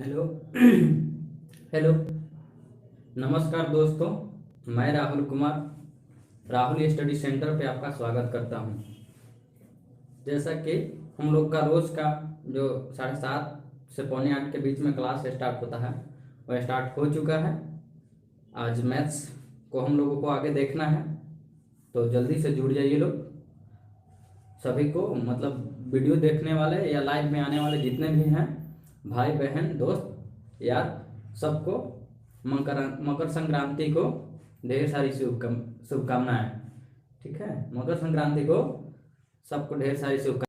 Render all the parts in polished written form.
Hello. Hello. नमस्कार दोस्तों, मैं राहुल कुमार राहुल स्टडी सेंटर पे आपका स्वागत करता हूं। जैसा कि हम लोग का रोज़ का जो 7:30 से पौने 8 के बीच में क्लास स्टार्ट होता है वह स्टार्ट हो चुका है। आज मैथ्स को हम लोगों को आगे देखना है, तो जल्दी से जुड़ जाइए लोग। सभी को मतलब वीडियो देखने वाले या लाइव में आने वाले जितने भी हैं, भाई बहन दोस्त यार, सबको मकर मकर संक्रांति को ढेर सारी शुभकामनाएं। ठीक है, मकर संक्रांति को सबको ढेर सारी शुभकामनाएं।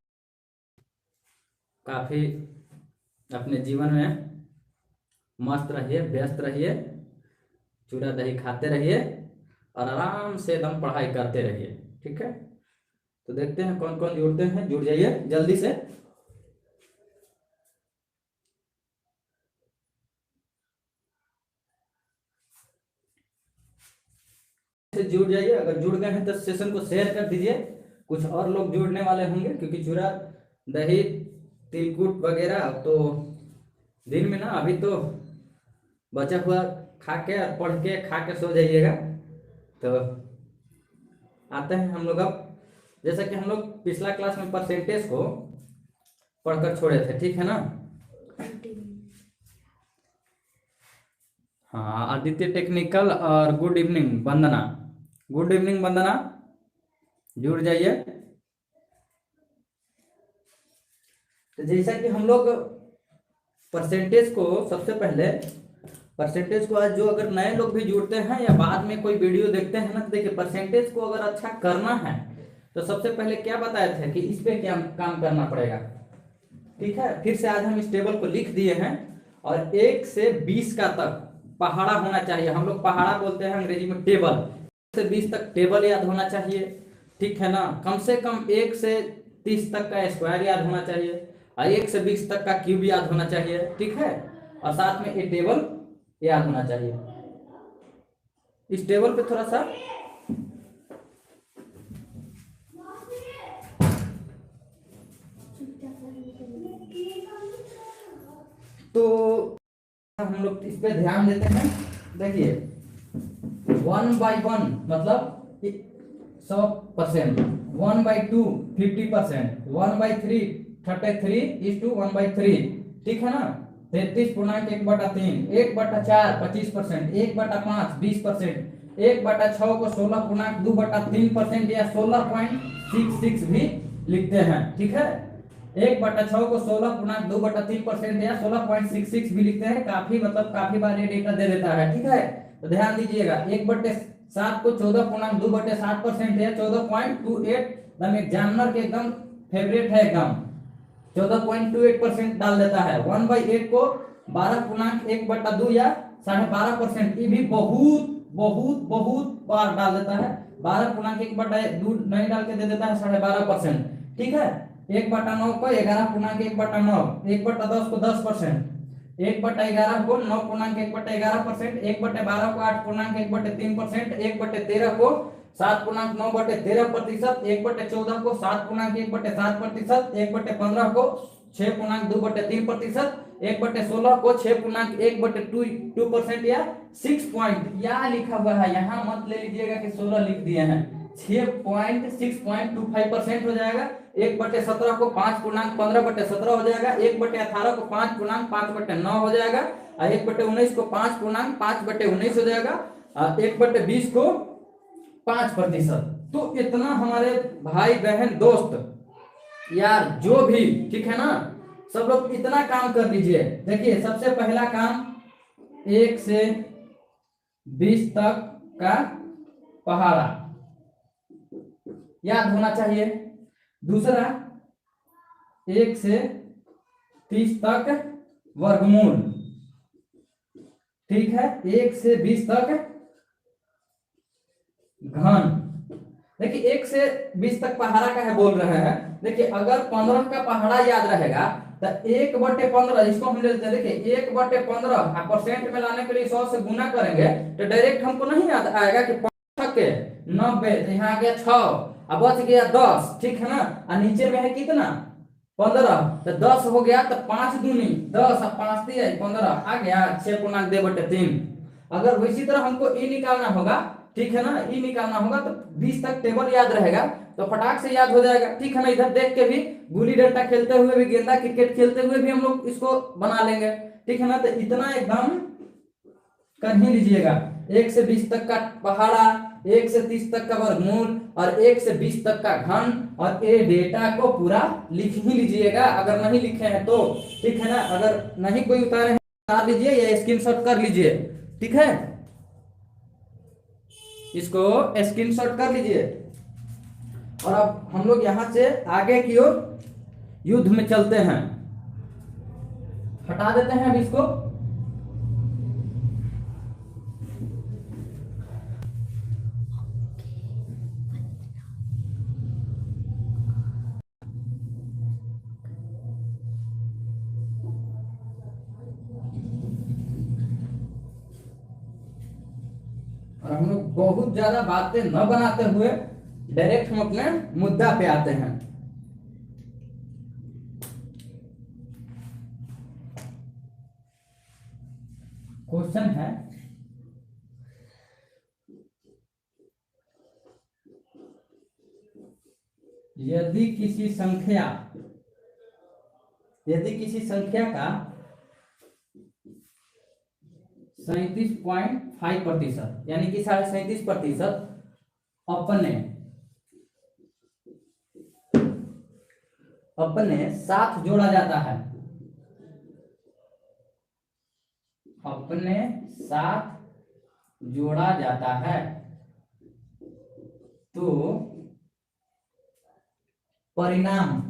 काफ़ी अपने जीवन में मस्त रहिए, व्यस्त रहिए, चूड़ा दही खाते रहिए और आराम से एकदम पढ़ाई करते रहिए। ठीक है, तो देखते हैं कौन कौन जुड़ते हैं। जुड़ जाइए जल्दी से जुड़ जाइए। अगर जुड़ गए हैं तो सेशन को शेयर कर दीजिए, कुछ और लोग जुड़ने वाले होंगे, क्योंकि चूड़ा दही तिलकुट वगैरह तो दिन में ना अभी तो बचा हुआ खा के और पढ़ के खा के सो जाइएगा। तो आते हैं हम लोग अब। जैसा कि हम लोग पिछला क्लास में परसेंटेज को पढ़कर छोड़े थे, ठीक है ना। हाँ, आदित्य टेक्निकल और गुड इवनिंग वंदना। गुड इवनिंग वंदना, जुड़ जाइए। तो जैसा कि हम लोग परसेंटेज को सबसे पहले परसेंटेज को आज जो अगर नए लोग भी जुड़ते हैं या बाद में कोई वीडियो देखते हैं ना, तो देखिए परसेंटेज को अगर अच्छा करना है तो सबसे पहले क्या बताए थे कि इस पे क्या काम करना पड़ेगा। ठीक है, फिर से आज हम इस टेबल को लिख दिए हैं और 1 से 20 का तक पहाड़ा होना चाहिए। हम लोग पहाड़ा बोलते हैं अंग्रेजी में टेबल। 1 से 20 तक टेबल याद होना चाहिए, ठीक है ना। कम से कम 1 से 30 तक का स्क्वायर याद होना चाहिए और 1 से 20 तक का क्यूब याद होना चाहिए, ठीक है। और साथ में ये टेबल याद होना चाहिए। इस टेबल पे थोड़ा सा तो हम लोग इस पे ध्यान देते हैं। देखिए 1/1 मतलब 100%, 1/2 50%, 1/3 33:1/3, ठीक है ना। 33.1/3, 1/4 25%, 1/5 20%, 1/6 को 16.2/3% या 16.66 भी लिखते हैं, ठीक है। 1/6 को 16.2/3% या 16.66 भी लिखते हैं। काफी मतलब काफी बार ये डेटा दे देता है, ठीक है। तो ध्यान दीजिएगा 1/7 को 14.2/7% या 14.28 एकदम एग्जामिनर के एकदम फेवरेट है, एकदम 14.28% डाल देता है। 1/8 को 12.1/2 या 12.5%, ये भी बहुत बहुत बहुत बार डाल देता है। 12.1/2 नहीं डाल के दे देता है 12.5%, ठीक है। 1/9 को 11.1/9, 1/10 को 10%, 1/11 को 9.1/11%, 1/12 को 8.1/3%, 1/13 को 7.9/13%, 1/14 को 7.1/7%, 1/15 को 6.2/3%, 1/16 को 6.1/2% या 6 पॉइंट या लिखा हुआ है, यहाँ मत ले लीजिएगा कि 16 लिख दिए हैं, 6.6.25% हो जाएगा। 1/17 को 5.15/17 हो जाएगा। 1/18 को 5.5/9 हो जाएगा और 1/19 को 5.5/19 हो जाएगा और 1/20 को 5%। तो इतना हमारे भाई बहन दोस्त यार जो भी, ठीक है ना, सब लोग इतना काम कर लीजिए। देखिए सबसे पहला काम 1 से 20 तक का पहाड़ा याद होना चाहिए। दूसरा 1 से 30 तक वर्गमूल, ठीक है। 1 से 20 तक घन। देखिए 1 से 20 तक पहाड़ा का है बोल रहे हैं। देखिए अगर 15 का पहाड़ा याद रहेगा तो 1/15 इसको हम लेते हैं। देखिए 1/15 परसेंट में लाने के लिए 100 से गुना करेंगे तो डायरेक्ट हमको नहीं याद आएगा कि 5 के 90, यहाँ आ गया 6 अब बच गया 10, ठीक है ना। और नीचे में है कितना 15, तो 10 हो गया, तो 5 दूनी 10 और 5 दिया 15 आ गया 6.2/3। अगर इसी तरह हमको ई निकालना होगा, ठीक है ना, ई निकालना होगा तो 20 तक टेबल याद रहेगा तो फटाक से याद हो जाएगा, ठीक है ना। इधर देख के भी गुल्ली डंडा खेलते हुए भी, गेंदा क्रिकेट खेलते हुए भी हम लोग इसको बना लेंगे, ठीक है ना। तो इतना एकदम कर ही लीजिएगा। 1 से 20 तक का पहाड़ा, 1 से 30 तक का वर्गमूल और 1 से 20 तक का घन, और ये डेटा को पूरा लिख ही लीजिएगा अगर नहीं लिखे हैं तो, ठीक है ना। अगर नहीं कोई उतारे हैं उतार लीजिए या स्क्रीनशॉट कर लीजिए, ठीक है, इसको स्क्रीनशॉट कर लीजिए। और अब हम लोग यहां से आगे की ओर युद्ध में चलते हैं। हटा देते हैं अब इसको। और हम लोग बहुत ज्यादा बातें न बनाते हुए डायरेक्ट हम अपने मुद्दा पे आते हैं। क्वेश्चन है, यदि किसी संख्या का 37.5% यानी कि 37.5% अपने साथ जोड़ा जाता है, अपने साथ जोड़ा जाता है, तो परिणाम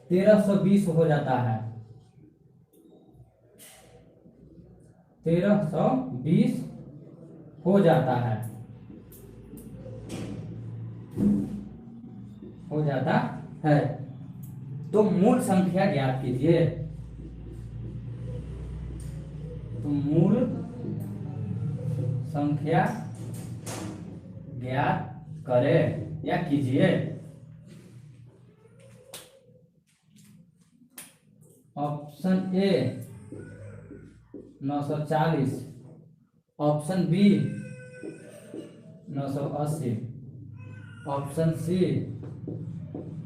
1320 हो जाता है। 1320 हो जाता है, तो मूल संख्या ज्ञात कीजिए। तो मूल संख्या ज्ञात करें या कीजिए। Option A 940, option B 980, option C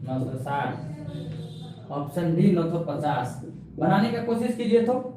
960, option D 950। बनाने का कोशिश कीजिए। तो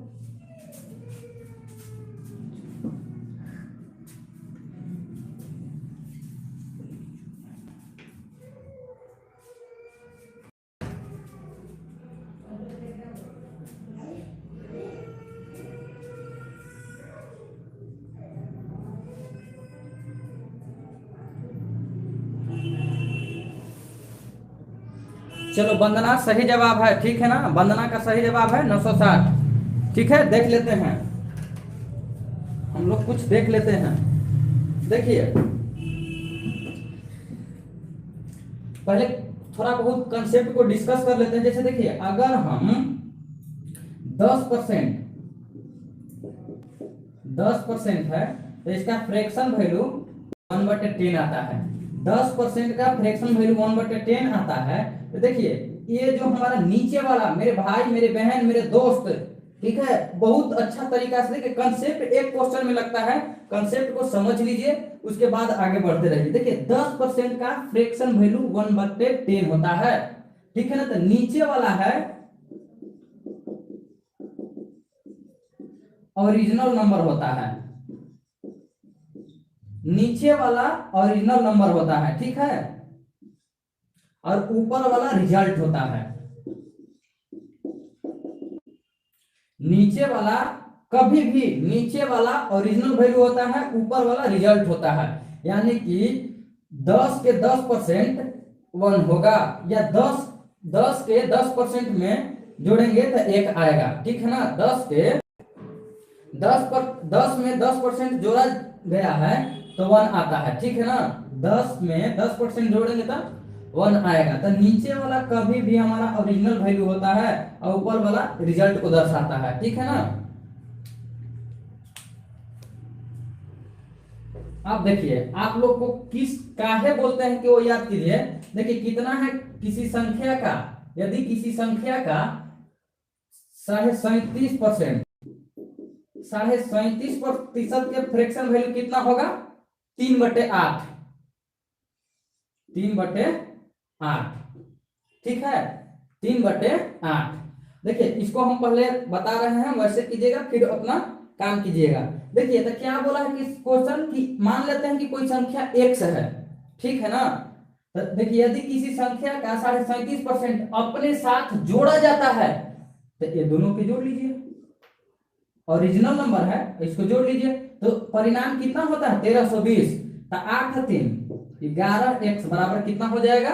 चलो, वंदना सही जवाब है, ठीक है ना, वंदना का सही जवाब है 960, ठीक है। देख लेते हैं हम लोग, कुछ देख लेते हैं। देखिए, पहले थोड़ा बहुत कंसेप्ट को डिस्कस कर लेते हैं। जैसे देखिए, अगर हम 10% है तो इसका फ्रैक्शन वैल्यू 1/10 आता है। 10% का फ्रैक्शन वैल्यू 1/10 आता है। तो देखिए, ये जो हमारा नीचे वाला, मेरे भाई, मेरे बहन, मेरे दोस्त, ठीक है, बहुत अच्छा तरीका से देखिए, कंसेप्ट एक क्वेश्चन में लगता है, कंसेप्ट को समझ लीजिए, उसके बाद आगे बढ़ते रहिए। देखिए, 10% का फ्रैक्शन वैल्यू 1/10 होता है, ठीक है ना। तो नीचे वाला है ओरिजिनल नंबर होता है, नीचे वाला ओरिजिनल नंबर होता है, ठीक है, और ऊपर वाला रिजल्ट होता है। नीचे वाला कभी भी, नीचे वाला ओरिजिनल वैल्यू होता है, ऊपर वाला रिजल्ट होता है। यानी कि 10 के 10% 1 होगा, या 10 के 10% में जोड़ेंगे तो 1 आएगा, ठीक है ना। 10 में 10% जोड़ा गया है तो 1 आता है, ठीक है ना। 10 में 10% जोड़ेंगे तो 1 आएगा। तो नीचे वाला कभी भी हमारा ओरिजिनल वैल्यू होता है और ऊपर वाला रिजल्ट को दर्शाता है, ठीक है ना। अब देखिए आप लोग को किस काहे बोलते हैं कि वो याद कीजिए। देखिए कितना है किसी संख्या का, यदि किसी संख्या का 37.5%, 37.5% के फ्रैक्शन वैल्यू कितना होगा? 3/8, 3/8, ठीक है, 3/8। देखिए इसको हम पहले बता रहे हैं, वैसे कीजिएगा फिर अपना काम कीजिएगा। देखिए तो क्या बोला है कि क्वेश्चन की मान लेते हैं कि कोई संख्या x है, ठीक है ना। तो देखिए यदि किसी संख्या का 37.5% अपने साथ जोड़ा जाता है तो ये दोनों के जोड़ लीजिए, ओरिजिनल नंबर है इसको जोड़ लीजिए, तो परिणाम कितना होता है? 1320। तो 8 3 11x बराबर कितना हो जाएगा?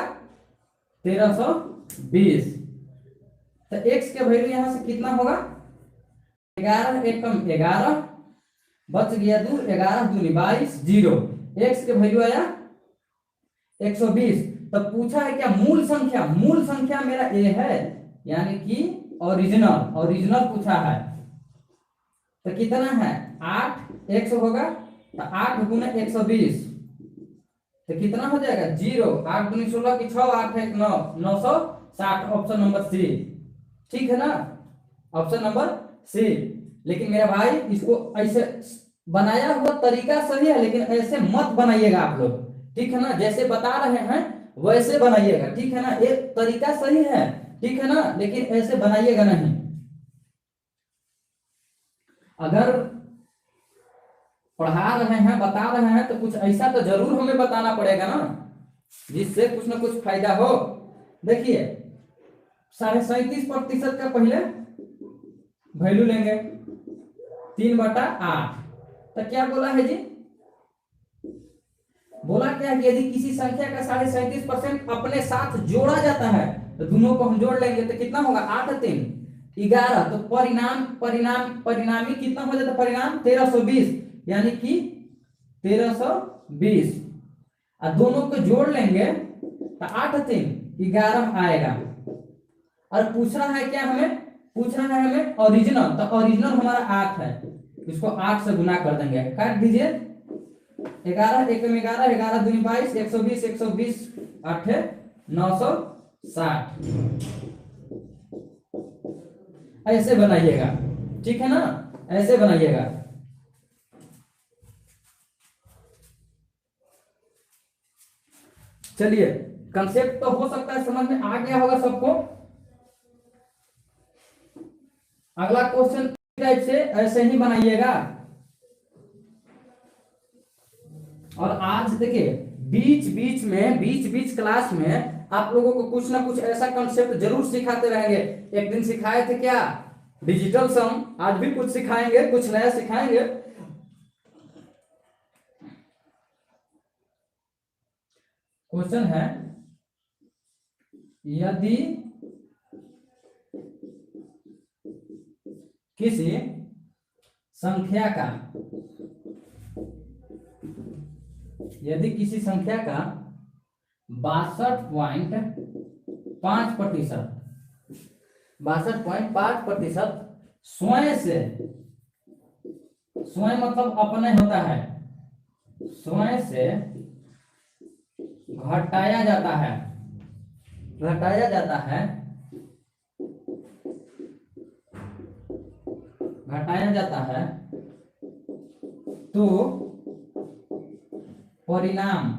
1320। तो x के वैल्यू यहां से कितना होगा? 11 एकम 11 बच गया 2, 11 दूनी 22, 0। x के वैल्यू आया 120। तो पूछा है क्या मूल संख्या? मूल संख्या मेरा a है, यानी कि ओरिजिनल, ओरिजिनल पूछा है। तो कितना है? 8 x होगा, तो 8 गुना 120 तो कितना हो जाएगा? 0। 8 दूनी 16 की 6, 8 1 9, 960। ऑप्शन नंबर सी, ठीक है ना, ऑप्शन नंबर सी। लेकिन मेरा भाई इसको ऐसे बनाया हुआ तरीका सही है, लेकिन ऐसे मत बनाइएगा आप लोग, ठीक है ना। जैसे बता रहे हैं वैसे बनाइएगा, ठीक है ना। एक तरीका सही है, ठीक है ना, लेकिन ऐसे बनाइएगा नहीं। अगर पढ़ा रहे हैं, बता रहे हैं, तो कुछ ऐसा तो जरूर हमें बताना पड़ेगा ना, जिससे कुछ ना कुछ फायदा हो। देखिए 37.5% का पहले वैल्यू लेंगे, 3/8। तो क्या बोला है जी? बोला क्या है कि यदि किसी संख्या का 37.5% अपने साथ जोड़ा जाता है तो दोनों को हम जोड़ लेंगे, तो कितना होगा? 8 3 11। तो परिणामी कितना हो जाता है? परिणाम 1320, यानी कि 1320। और दोनों को जोड़ लेंगे तो 8 3 11 आएगा। और पूछना है क्या हमें? पूछना है हमें ओरिजिनल। तो ओरिजिनल हमारा 8 है, इसको 8 से गुना कर देंगे, काट दीजिए। 11 एकम 11, 11 दूनी 22, 120, 120 8 960। ऐसे बनाइएगा, ठीक है ना, ऐसे बनाइएगा। चलिए कंसेप्ट तो हो सकता है समझ में आ गया होगा सबको। अगला क्वेश्चन टाइप से ऐसे ही बनाइएगा। और आज देखिए बीच बीच क्लास में आप लोगों को कुछ ना कुछ ऐसा कंसेप्ट जरूर सिखाते रहेंगे। एक दिन सिखाए थे क्या? डिजिटल सम। आज भी कुछ सिखाएंगे, कुछ नया सिखाएंगे। क्वेश्चन है, यदि किसी संख्या का 62.5% 62.5% स्वयं मतलब अपने होता है, स्वयं से घटाया जाता है, घटाया जाता है, घटाया जाता है, तो परिणाम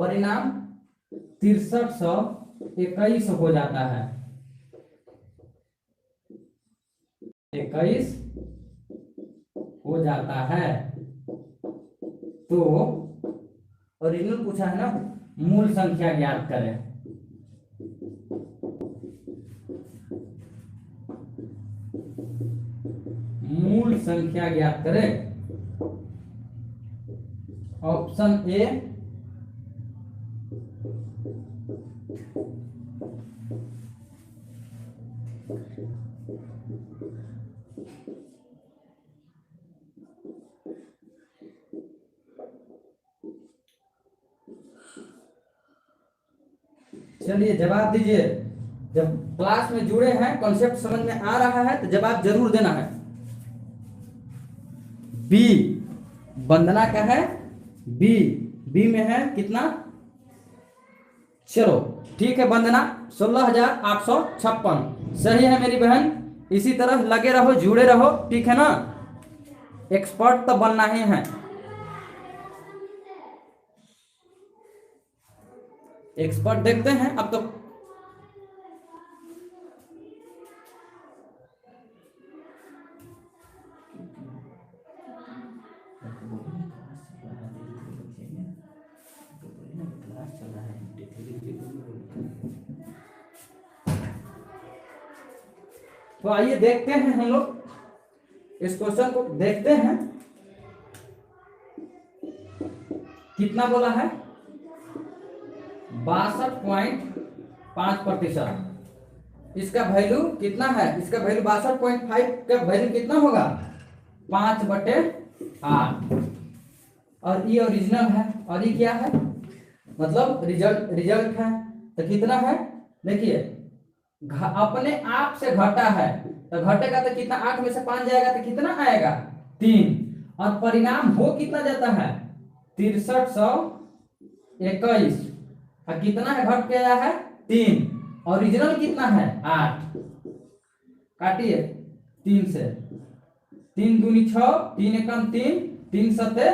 6321 हो जाता है। 21 हो जाता है। तो ओरिजिनल पूछा है ना, मूल संख्या ज्ञात करें। मूल संख्या ज्ञात करें। ऑप्शन ए चलिए जवाब दीजिए। जब क्लास में जुड़े हैं, कॉन्सेप्ट समझ में आ रहा है तो जवाब जरूर देना है। बी वंदना का है बी, बी में है कितना, चलो ठीक है वंदना 16,856 सही है मेरी बहन। इसी तरह लगे रहो, जुड़े रहो, ठीक है ना, एक्सपर्ट तो बनना ही है, एक्सपर्ट देखते हैं अब तो। तो आइए देखते हैं हम लोग इस क्वेश्चन को, देखते हैं कितना बोला है, 62.5%। इसका वैल्यू कितना है, इसका वैल्यू 62.5 का वैल्यू कितना होगा, 5/8। और ये ओरिजिनल है और ये क्या है, मतलब रिजल्ट है। तो कितना है, देखिए अपने आप से घटा है, तो घटेगा तो कितना, 8 में से 5 जाएगा तो कितना आएगा, 3। और परिणाम हो कितना जाता है, 6321। और कितना है, घट के आया है 3। ओरिजिनल कितना है 8, काटिए 3 से, 3 दूनी 6, 3 एकम 3, 3 सते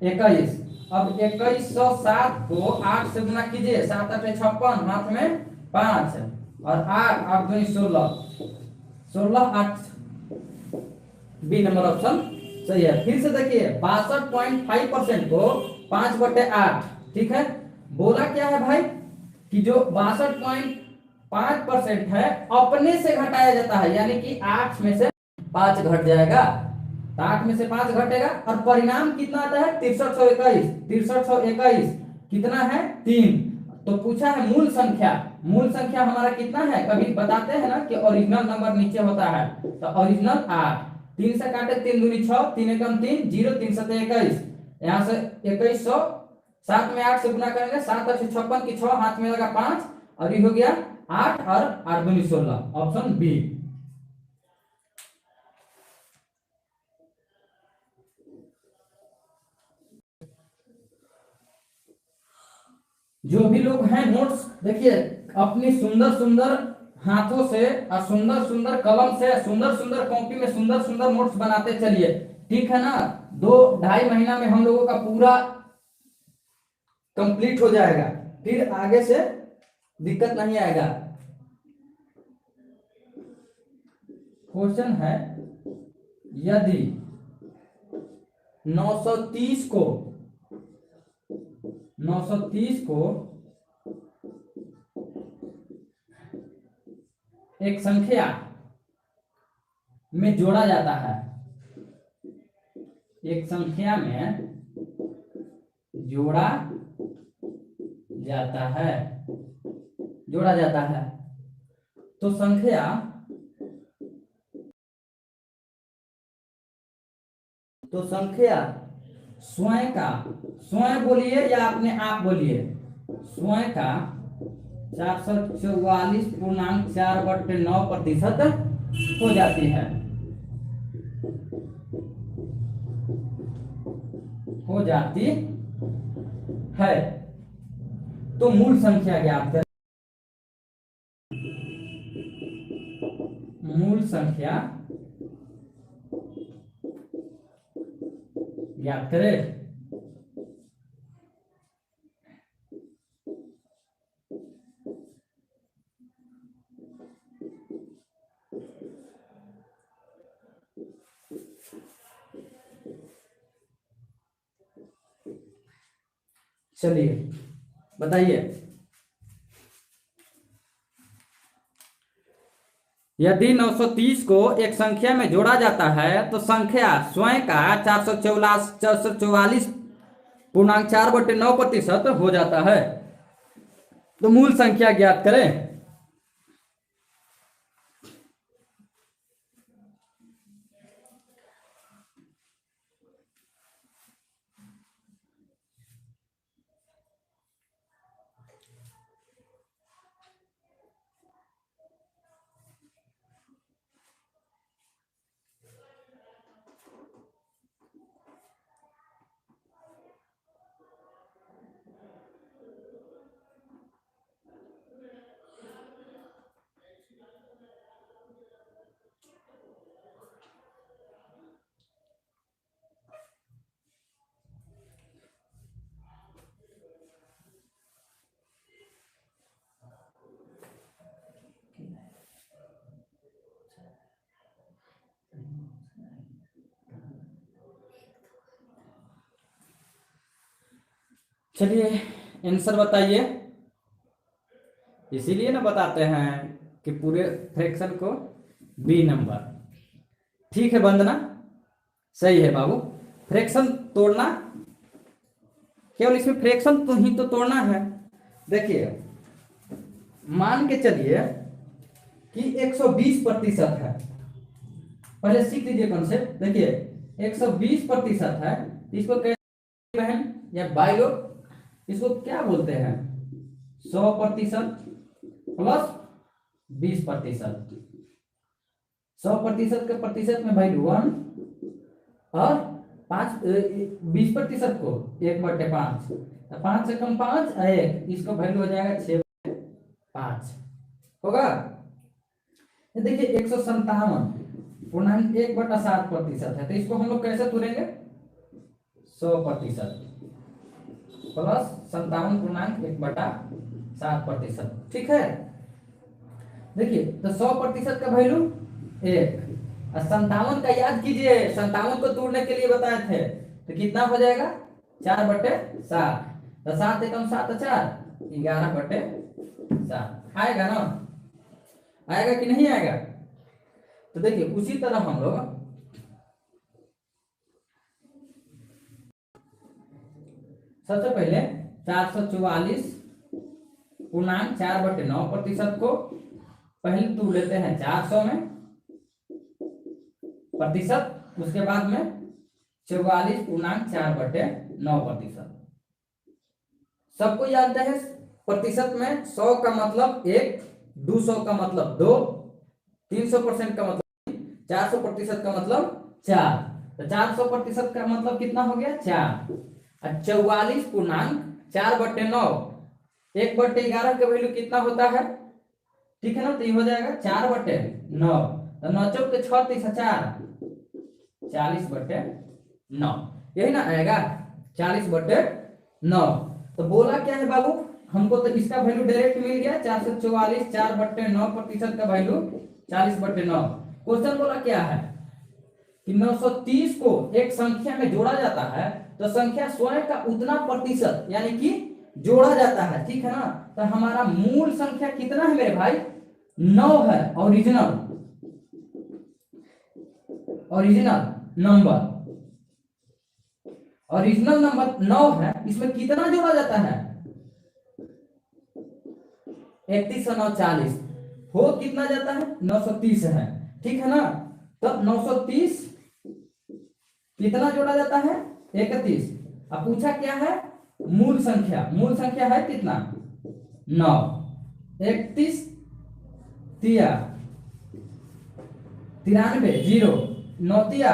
21। अब 2107 को 8 से गुना कीजिए, 7 8 56, हाथ में 5 और 8 8 दूनी 16, 16 8, बी नंबर ऑप्शन सही है। फिर से देखिए 62.5% को 5/8, ठीक है। बोला क्या है भाई कि जो 62.5% है अपने से घटाया जाता है, यानी कि 8 में से 5 घट जाएगा, तो 8 में से 5 घटेगा और परिणाम कितना आता है, 6321। 6321 कितना है, 3। तो पूछा है मूल संख्या, मूल संख्या हमारा कितना है, कभी बताते हैं ना कि ओरिजिनल नंबर नीचे होता है, तो ओरिजिनल 8, 3 से काटे 3 दूनी 6, 3 एकम 3, 0 3 सते 21, यहाँ से 2100, 7 में 8 से गुना करेंगे, 7 8 56 की 6, हाथ में लगा 5 और ये हो गया 8 और 8 दूनी 16, ऑप्शन बी। जो भी लोग हैं नोट्स देखिए अपनी सुंदर सुंदर हाथों से और सुंदर सुंदर कलम से, सुंदर सुंदर कॉपी में सुंदर सुंदर नोट्स बनाते चलिए, ठीक है ना। 2 ढाई महीना में हम लोगों का पूरा कंप्लीट हो जाएगा, फिर आगे से दिक्कत नहीं आएगा। क्वेश्चन है, यदि 930 को 930 को एक संख्या में जोड़ा जाता है, एक संख्या में जोड़ा जाता है, जोड़ा जाता है, तो संख्या स्वयं का, स्वयं बोलिए या अपने आप बोलिए, स्वयं का 444.4/9% हो जाती है, हो जाती है। तो मूल संख्या ज्ञात करें, मूल संख्या ज्ञात करें। चलिए बताइए, यदि 930 को एक संख्या में जोड़ा जाता है तो संख्या स्वयं का 444.4/9% हो जाता है। तो मूल संख्या ज्ञात करें। चलिए आंसर बताइए। इसीलिए ना बताते हैं कि पूरे फ्रैक्शन को बी नंबर। ठीक है वंदना, सही है बाबू। फ्रैक्शन तोड़ना, केवल इसमें फ्रैक्शन तो ही तो तोड़ना है। देखिए मान के चलिए कि 120% है। पहले सीख लीजिए कॉन्सेप्ट। देखिए 120% है, इसको कैसे बहन या भाई लोग इसको क्या बोलते हैं? 100% प्लस 20%। 100% के प्रतिशत में वैल्यू 1 और 20% को 1/5, 5 से कम 5 1, इसको वैल्यू हो जाएगा 6/5 होगा। देखिए 157.1/7% है, तो इसको हम लोग कैसे तोड़ेंगे? 100% प्लस 57.1/7%। ठीक है। देखिए तो 100% का वैल्यू 1 और 57 का याद कीजिए, 57 को तोड़ने के लिए बताए थे, तो कितना हो जाएगा? 4/7। तो 7 एकम 7 4, 11/7 आएगा ना? आएगा कि नहीं आएगा? तो देखिए उसी तरह हम लोग सबसे पहले 444.4/9% को पहले तोड़ लेते हैं 400 में प्रतिशत, उसके बाद में 44.4/9%। सबको जानते हैं प्रतिशत में 100 का मतलब 1, 200 का मतलब 2, 300% का मतलब 400% का मतलब 4। तो 400% का मतलब कितना हो गया? 4। और 44.4/9, 1/11 का वैल्यू कितना होता है? ठीक है ना? तो ये हो जाएगा 4/9। तो 9 चौक के 6 3 4, 40/9, यही ना आएगा 40/9। तो बोला क्या है बाबू हमको? तो इसका वैल्यू डायरेक्ट मिल गया 444, 4/9% का वैल्यू 40/9। क्वेश्चन बोला क्या है कि 930 को एक संख्या में जोड़ा जाता है तो संख्या स्वयं का उतना प्रतिशत यानी कि जोड़ा जाता है। ठीक है ना? तो हमारा मूल संख्या कितना है मेरे भाई? 9 है। ओरिजिनल नंबर, ओरिजिनल नंबर 9 है। इसमें कितना जोड़ा जाता है? 31 और 9 40, हो कितना जाता है? 930 है। ठीक है ना? तो 930 कितना जोड़ा जाता है? 31। अब पूछा क्या है? मूल संख्या। मूल संख्या है कितना? 9। 31 तिया 93, 0 9 तिया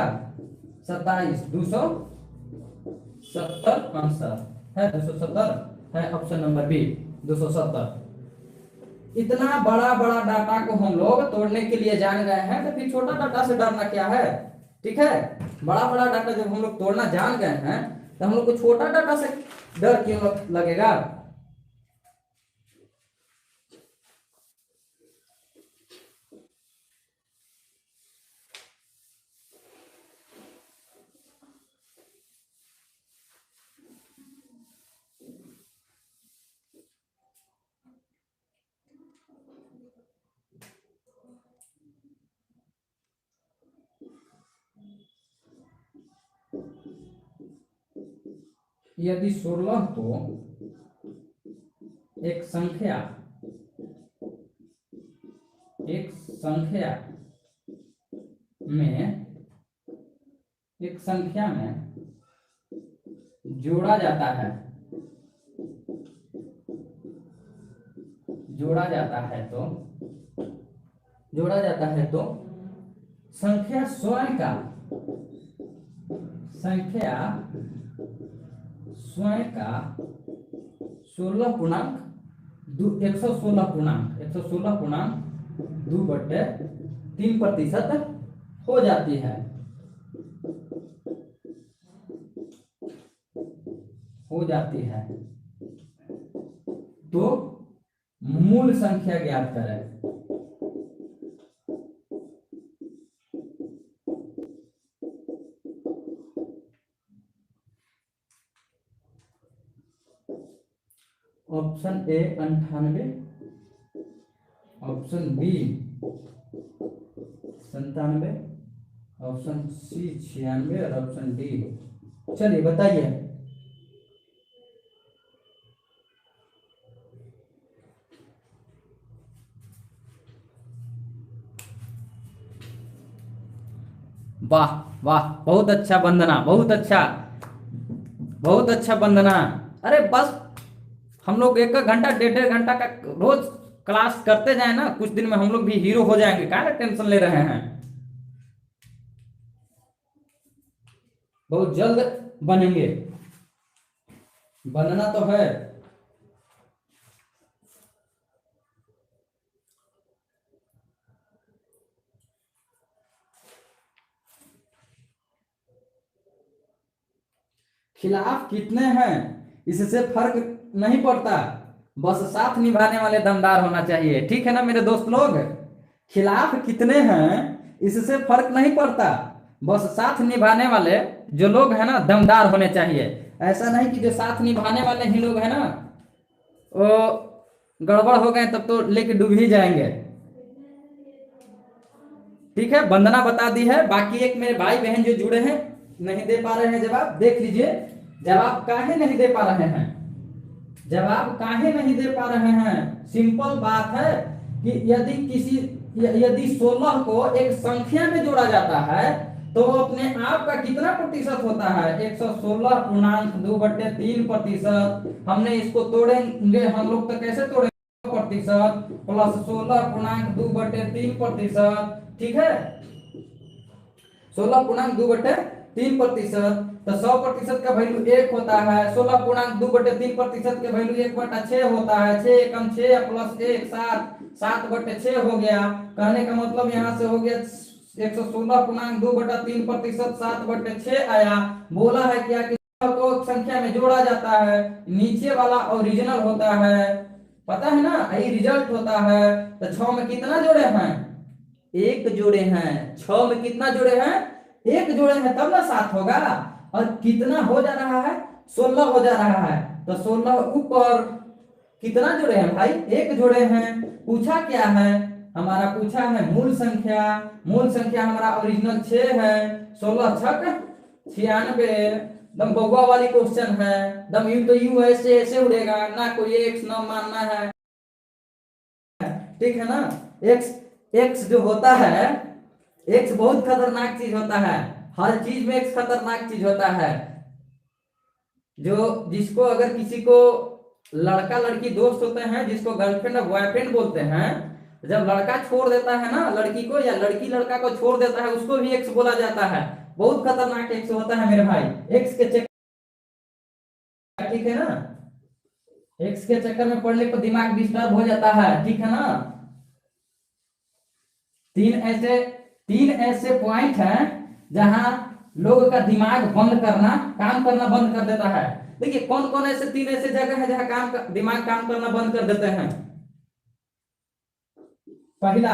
27, 270 आंसर है 270 है। Option number B 270। इतना बड़ा बड़ा डाटा को हम लोग तोड़ने के लिए जान गए हैं, तो फिर छोटा डाटा से डरना क्या है? ठीक है। बड़ा बड़ा डाटा जब हम लोग तोड़ना जान गए हैं तो हम लोग को छोटा डाटा से डर क्यों लगेगा? यदि 16 को एक संख्या में एक संख्या में जोड़ा जाता है, जोड़ा जाता है तो संख्या स्वयं का 116.2/3% हो जाती है। तो मूल संख्या ज्ञात करें। Option A 98, option B 97, option C 96 और ऑप्शन डी। चलिए बताइए। वाह वाह, बहुत अच्छा वंदना, बहुत अच्छा, बहुत अच्छा वंदना। अरे बस हम लोग 1 घंटा 1.5 घंटा का रोज क्लास करते जाए ना, कुछ दिन में हम लोग भी हीरो हो जाएंगे। क्या टेंशन ले रहे हैं, बहुत जल्द बनेंगे, बनना तो है। खिलाफ कितने हैं इससे फर्क नहीं पड़ता, बस साथ निभाने वाले दमदार होना चाहिए। ठीक है ना मेरे दोस्त लोग, खिलाफ कितने हैं इससे फर्क नहीं पड़ता, बस साथ निभाने वाले जो लोग हैं ना दमदार होने चाहिए। ऐसा नहीं कि जो साथ निभाने वाले ही लोग हैं ना वो गड़बड़ हो गए तब तो लेके डूब ही जाएंगे। ठीक है, वंदना बता दी है। बाकी एक मेरे भाई बहन जो जुड़े हैं नहीं दे पा रहे हैं जवाब, देख लीजिए जवाब काहे नहीं दे पा रहे हैं, जवाब काहे नहीं दे पा रहे हैं। सिंपल बात है कि यदि 16 को एक संख्या में जोड़ा जाता है तो अपने आप का कितना प्रतिशत होता है, 116.2/3%। हमने इसको तोड़ेंगे हम लोग तो कैसे तोड़ेंगे, प्रतिशत प्लस 16.2/3%। ठीक है, 16.2/3%, तो 100% का वैल्यू 1 होता है। 16.2/3% के वैल्यू 1/6 होता है। 6 एकम 6 प्लस 1 7, 7/6 हो गया। कहने का मतलब यहाँ से हो गया 116.2/3%, 7/6 आया। बोला है क्या कि को संख्या में जोड़ा जाता है, नीचे वाला ओरिजिनल होता है, पता है ना, यही रिजल्ट होता है। तो 6 में कितना जोड़े हैं, 1 जोड़े हैं। 6 में कितना जोड़े हैं, 1 जोड़े हैं, तब ना 7 होगा। और कितना हो जा रहा है, 16 हो जा रहा है। तो 16 ऊपर कितना जोड़े हैं भाई, 1 जोड़े हैं। पूछा क्या है हमारा, पूछा है मूल संख्या। मूल संख्या हमारा ओरिजिनल 6 है। 16 छक 96, दम बउआ वाली क्वेश्चन है। दम यू तो यू ऐसे ऐसे उड़ेगा ना, कोई एक्स ना मानना है। ठीक है ना, एक्स एक्स जो होता है, एक्स बहुत खतरनाक चीज होता है। हर चीज में एक्स खतरनाक चीज होता है। जो जिसको अगर किसी को लड़का लड़की दोस्त होते हैं, जिसको गर्लफ्रेंड और बॉयफ्रेंड बोलते हैं, जब लड़का छोड़ देता है ना लड़की को, या लड़की लड़का को छोड़ देता है, उसको भी एक्स बोला जाता है। बहुत खतरनाक एक्स होता है मेरे भाई, एक्स के चक्कर। ठीक है ना, एक्स के चक्कर में पड़ने पर दिमाग डिस्टर्ब हो जाता है। ठीक है ना, तीन ऐसे पॉइंट हैं जहां लोगों का दिमाग काम करना बंद कर देता है। देखिए कौन कौन ऐसे 3 ऐसे जगह है जहां दिमाग काम करना बंद कर देते हैं। पहला,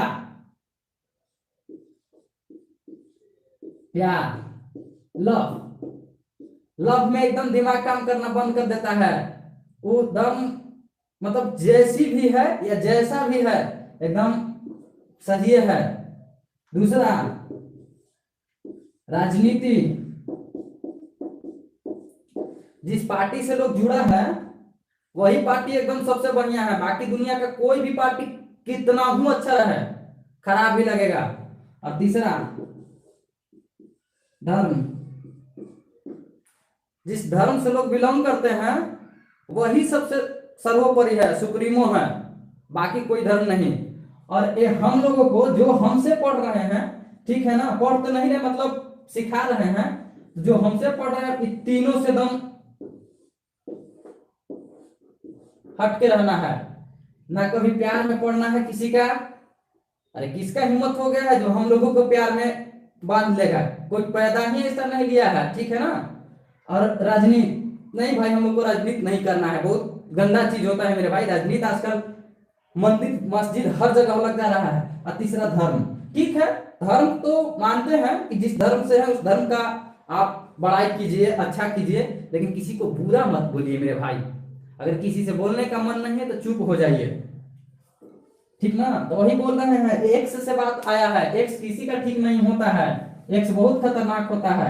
प्यार, लव। लव में एकदम दिमाग काम करना बंद कर देता है। वो दम मतलब जैसी भी है या जैसा भी है एकदम सही है। दूसरा, राजनीति। जिस पार्टी से लोग जुड़ा है वही पार्टी एकदम सबसे बढ़िया है। बाकी दुनिया का कोई भी पार्टी कितना ही अच्छा रहे खराब ही लगेगा। और तीसरा, धर्म। जिस धर्म से लोग बिलोंग करते हैं वही सबसे सर्वोपरि है, सुप्रीमो है, बाकी कोई धर्म नहीं। और ये हम लोगों को जो हमसे पढ़ रहे हैं, ठीक है ना, पढ़ तो नहीं रहे मतलब सिखा रहे हैं, जो हमसे पढ़ रहे हैं तीनों से दम हट के रहना है। ना कभी प्यार में पड़ना है किसी का। अरे किसका हिम्मत हो गया है जो हम लोगों को प्यार में बांध लेगा, कोई पैदा ही ऐसा नहीं लिया है। ठीक है ना, और राजनीति नहीं भाई, हम लोग को राजनीति नहीं करना है, बहुत गंदा चीज होता है मेरे भाई राजनीति। आजकल मंदिर मस्जिद हर जगह लग जा रहा है। और तीसरा, धर्म। ठीक है, धर्म तो मानते हैं कि जिस धर्म से है उस धर्म का आप बड़ाई कीजिए, अच्छा कीजिए, लेकिन किसी को बुरा मत बोलिए मेरे भाई। अगर किसी से बोलने का मन नहीं है तो चुप हो जाइए, ठीक ना। तो वही बोल रहे हैं, एक्स से बात आया है, एक्स किसी का ठीक नहीं होता है, एक्स बहुत खतरनाक होता है,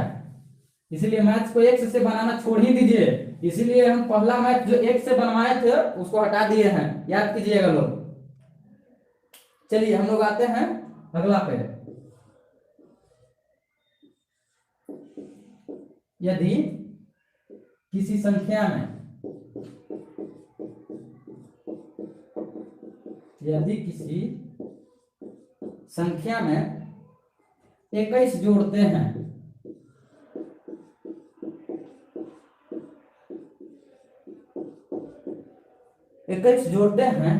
इसीलिए मैथ्स को एक्स से बनाना छोड़ ही दीजिए। इसीलिए हम पहला मैथ जो एक्स से बनवाए थे उसको हटा दिए हैं, याद कीजिएगा लोग। चलिए हम लोग आते हैं अगला पे। यदि किसी संख्या में, यदि किसी संख्या में 21 जोड़ते हैं, इक्कीस जोड़ते हैं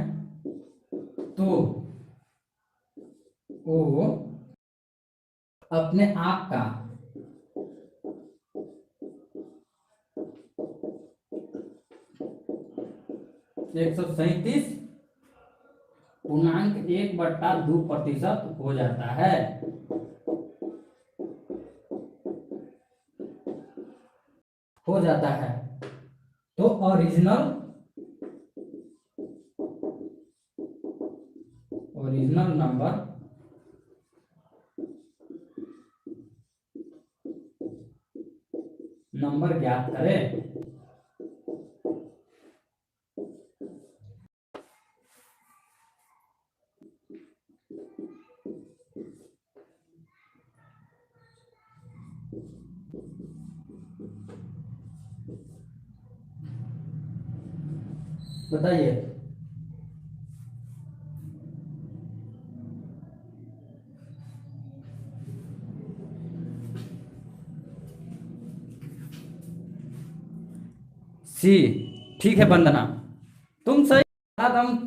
तो वो अपने आप का 137.1/2% हो जाता है। हो जाता है तो ओरिजिनल नंबर ज्ञात करें। बताइए। सी, ठीक है वंदना, तुम सही, दम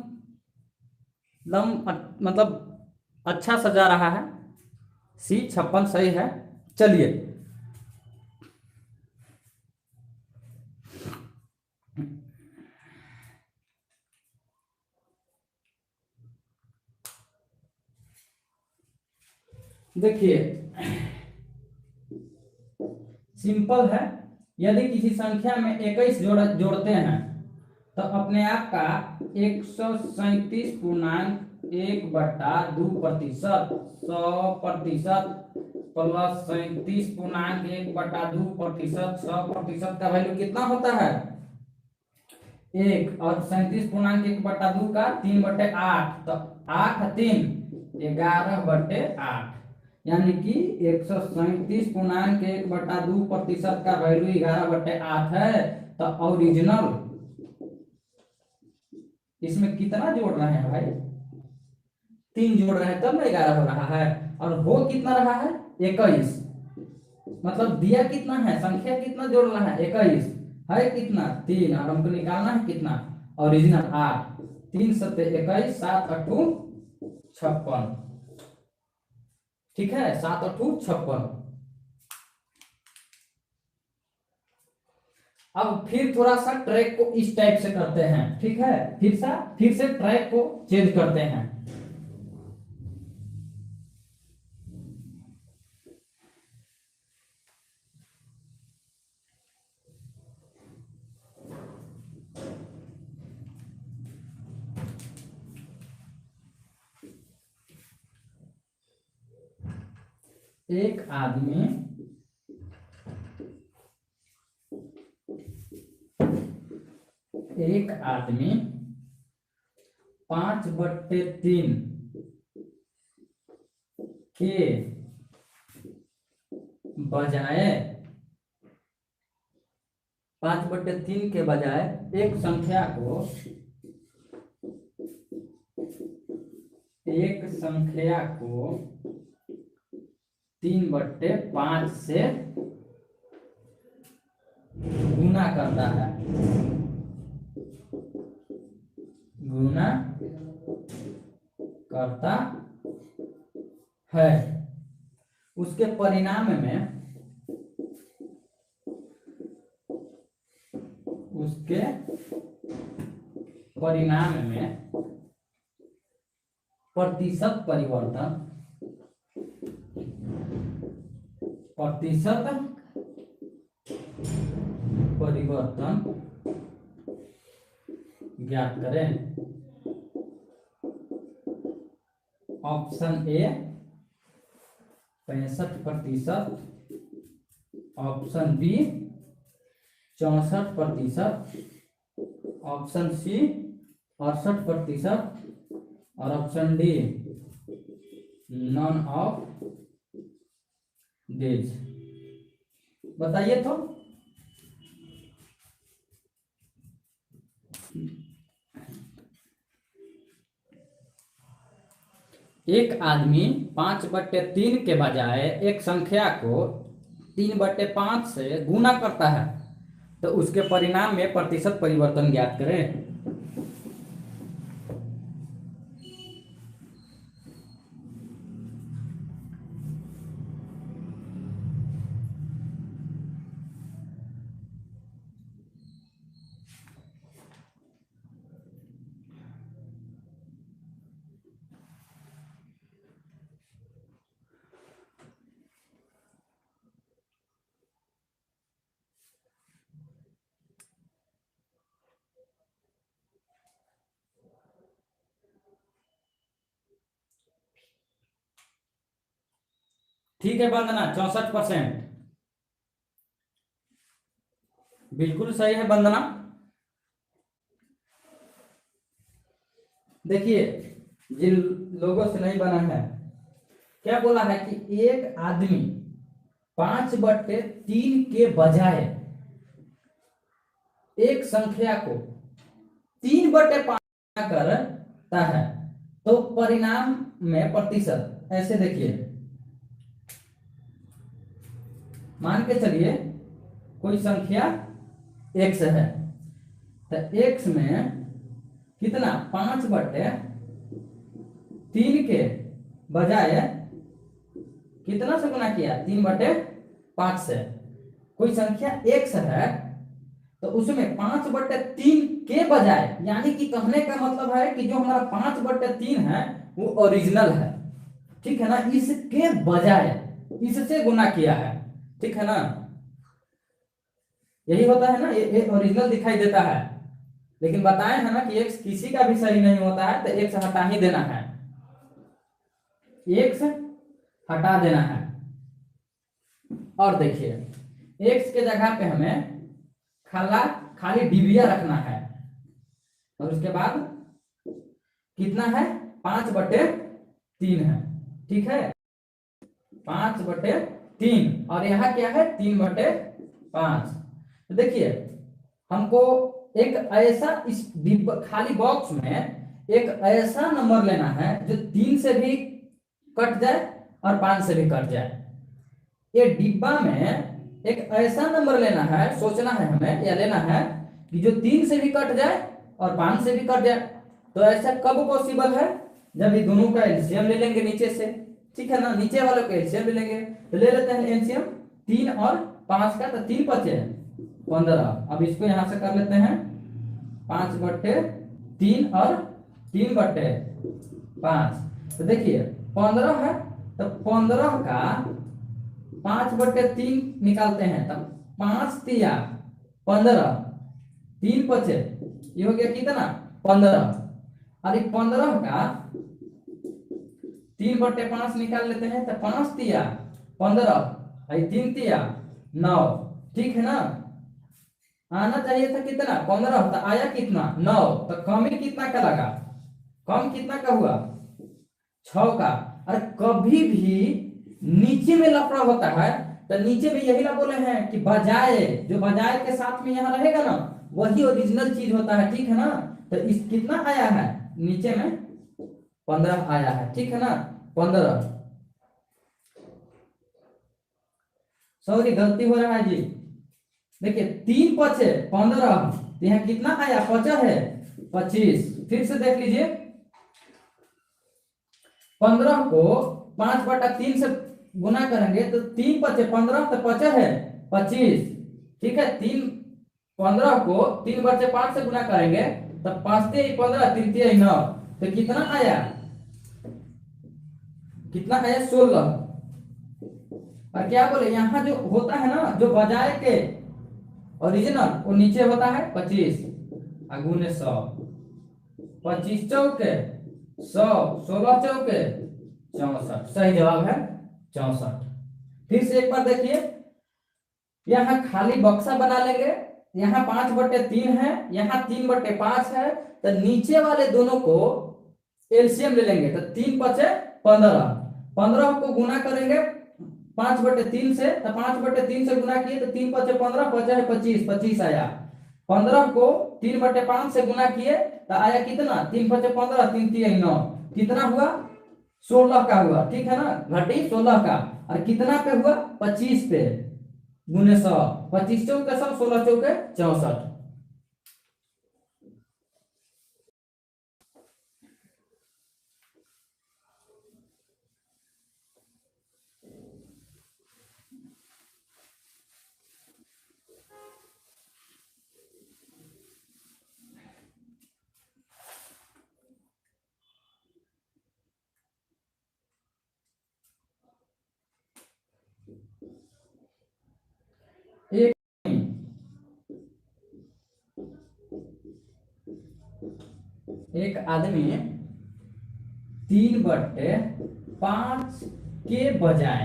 दम मतलब अच्छा सजा रहा है, सी 56 सही है। चलिए देखिए, सिंपल है। यदि किसी संख्या में 21 जोड़ते हैं तो अपने आप का 137.1/2%, 100% प्लस 37.1/2%, 100% का वैल्यू कितना होता है? 1, और 37.1/2 का 3/8, तो 8×3 11/8, यानी कि 137.1/2% का वैल्यू 11/8 है। तो ओरिजिनल इसमें कितना जोड़ रहे हैं भाई? 3 जोड़ रहे हैं तब ना 11 हो रहा है, और हो कितना रहा है? 21। मतलब दिया कितना है, संख्या कितना जोड़ रहा है? 21 है, कितना? 3, और हमको निकालना है कितना? ओरिजिनल 8। 3 7 21, 7 8 56, ठीक है, 7 8 56। अब फिर थोड़ा सा ट्रैक को इस टाइप से करते हैं, ठीक है, फिर से ट्रैक को चेंज करते हैं। एक आदमी 5/3 के बजाय 5/3 के बजाय एक संख्या को 3/5 से गुना करता है, गुना करता है। उसके परिणाम में प्रतिशत परिवर्तन ज्ञात करें। Option A 65%, option B 64%, option C 68% और option D none of this. बताइए तो। एक आदमी 5/3 के बजाय एक संख्या को 3/5 से गुना करता है, तो उसके परिणाम में प्रतिशत परिवर्तन ज्ञात करें। ठीक है वंदना, 64%। बिल्कुल सही है वंदना। देखिए, जिन लोगों से नहीं बना है, क्या बोला है कि एक आदमी 5/3 के बजाय एक संख्या को 3/5 करता है, तो परिणाम में प्रतिशत, ऐसे देखिए, मान के चलिए कोई संख्या x है, तो x में कितना 5/3 के बजाय कितना से गुना किया, 3/5 से। कोई संख्या x है तो उसमें 5/3 के बजाय, यानी कि कहने का मतलब है कि जो हमारा 5/3 है वो ओरिजिनल है, ठीक है ना, इसके बजाय इससे गुना किया है, ठीक है ना। यही होता है ना, ये ओरिजिनल दिखाई देता है, लेकिन बताए है ना कि x किसी का भी सही नहीं होता है, तो x हटा ही देना है, x हटा देना है। और देखिए x के जगह पे हमें खाली डिबिया रखना है, और उसके बाद कितना है, 5/3 है, ठीक है, 5/3, और यहाँ क्या है 3/5। तो देखिए हमको एक ऐसा, इस खाली बॉक्स में एक ऐसा नंबर लेना है जो 3 से भी कट जाए और 5 से भी कट जाए। ये डिब्बा में एक ऐसा नंबर लेना है, सोचना है हमें, या लेना है कि जो 3 से भी कट जाए और 5 से भी कट जाए। तो ऐसा कब पॉसिबल है, जब ये दोनों का एलसीएम ले लेंगे नीचे से, ठीक है ना, नीचे वालों का एलसीएम ले लेंगे। तो ले लेते हैं एलसीएम 3 और 5 का, तो 3 बचे 15। अब इसको यहां से कर लेते हैं 5/3 और 3/5। तो देखिए 15 है, तो 15 का 5/3 निकालते हैं, तब 5 तिया 15, 3 बचे, ये हो गया कितना 15। और 15 का 3/5 निकाल लेते हैं, तो 5 तिया 15, 3 तिया 9, ठीक है ना। आना चाहिए था कितना 15, तो आया कितना 9, तो कमी कितना का लगा, कम कितना का हुआ 6 का। और कभी भी नीचे में लफड़ा होता है, तो नीचे में यही ना बोले हैं कि बजाय, जो बजाय के साथ में यहाँ रहेगा ना वही ओरिजिनल चीज होता है, ठीक है ना। तो इस कितना आया है, नीचे में 15 आया है, ठीक है ना, 15। सॉरी गलती हो रहा है जी, देखिए 3 पचे 15, तो यहाँ कितना आया 50 है 25। फिर से देख लीजिए, 15 को 5/3 से गुना करेंगे तो 3 पचे 15, तो 50 है 25, ठीक है। 15 को 3/5 से गुना करेंगे तो 5 3 15, 3 3 9, तो कितना आया, कितना आया 16। और क्या बोले, यहाँ जो होता है ना, जो बजाय के ओरिजिनल, वो नीचे होता है 25 गुने 100, 25 चौके 100, 16 चौके 64। सही जवाब है 64। फिर से एक बार देखिए, यहाँ खाली बक्सा बना लेंगे, यहाँ 5/3 है, यहाँ 3/5 है, तो नीचे वाले दोनों को एलसीएम ले लेंगे, तो 3 पचे 15, 15 को गुना करेंगे 5/3 से, तो 5/3 से गुना किए तो 3 पचे 15, बचा है 25, 25 आया। 15 को 3/5 से गुना किए तो आया कितना, 3 पचे 15, 3 3 9, कितना हुआ 16 का हुआ, ठीक है ना, घटी 16 का। और कितना पे हुआ 25 पे, गुने 100, 25 चौके 100, 16 चौके 64। एक आदमी 3/5 के बजाय,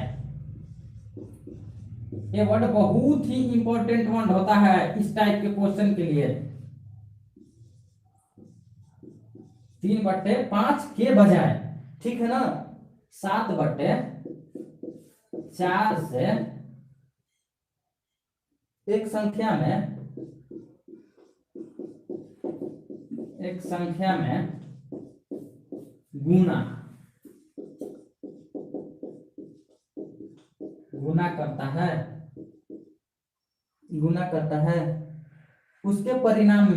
ये वर्ड बहुत ही इंपॉर्टेंट वर्ड होता है इस टाइप के क्वेश्चन के लिए। 3/5 के बजाय, ठीक है ना, 7/4 से एक संख्या में गुना करता है, उसके परिणाम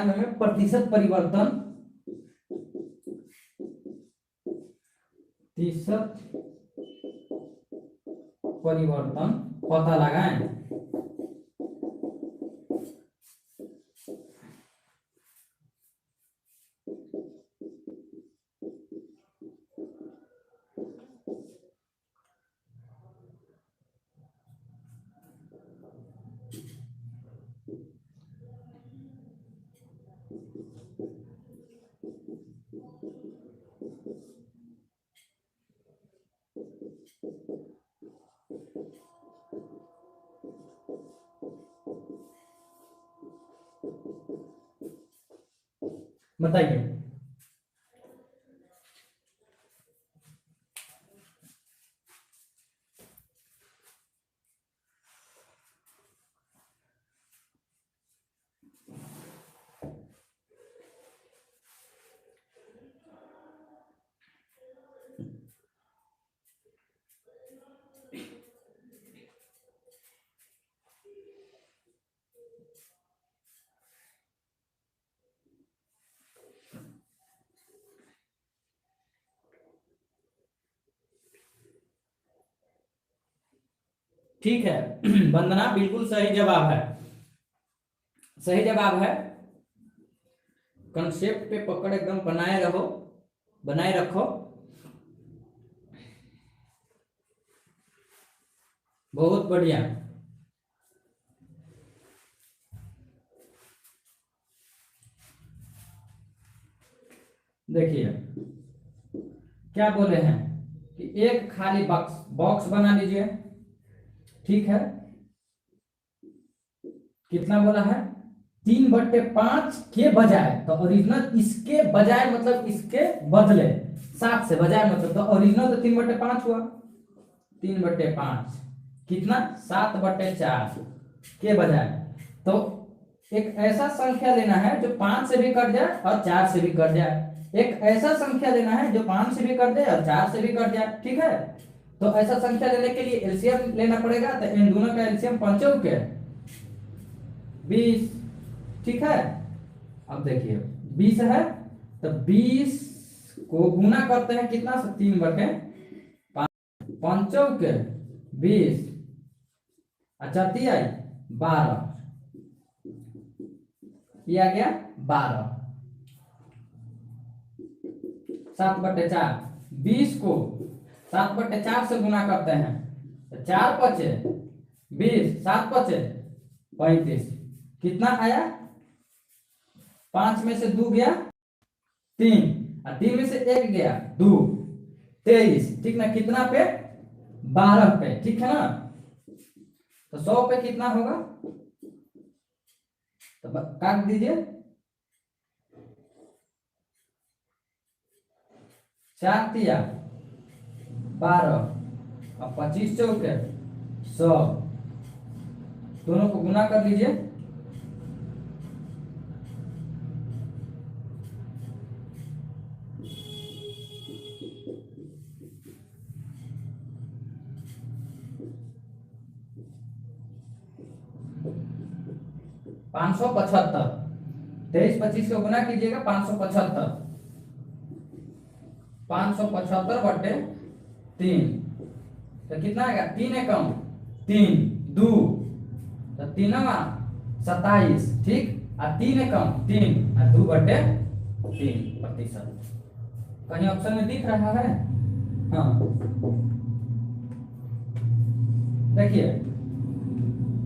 में प्रतिशत परिवर्तन पता लगाएं। बताइए। ठीक है वंदना, बिल्कुल सही जवाब है, सही जवाब है। कंसेप्ट पे पकड़ एकदम बनाए रखो। बहुत बढ़िया। देखिए क्या बोले हैं कि एक खाली बॉक्स बना लीजिए, ठीक है, कितना बोला है 3/5 के बजाय, तो ओरिजिनल इसके बजाय मतलब इसके बदले, 7 से बजाय मतलब, तो ओरिजिनल तो 3/5 हुआ, 3/5 कितना 7/4 के बजाय। तो एक ऐसा संख्या लेना है जो 5 से भी कट जाए और 4 से भी कट जाए, एक ऐसा संख्या लेना है जो 5 से भी कट जाए और 4 से भी कट जाए, ठीक है। तो ऐसा संख्या लेने के लिए एलसीएम लेना पड़ेगा, तो इन दोनों का एलसीएम 5 चौके 20, ठीक है। अब देखिए 20 है, तो 20 को गुना करते हैं कितना से, 3/5, 5 चौके 20, अच्छा 12, ये आ गया 12, 7/4, 20 को 7/4 से गुना करते हैं तो 4 पचे 20, 7 पचे 35, कितना आया? 5 में से 2 गया 3, और 3 में से 1 गया 2, 23, ठीक ना? कितना पे? 12 पे, ठीक है ना? तो 100 पे कितना होगा? तो काट दीजिए, 4 तिया 12 और 25 चौके 100, दोनों को गुना कर लीजिए। पाँच सौ 75, 23 25 को गुना कीजिएगा 575, 575/3, तो कितना आएगा? 3 एकम 3, 2 तो 3 27, ठीक, और 3 एकम 3 और 2/3%। कहीं ऑप्शन में दिख रहा है? हाँ, देखिए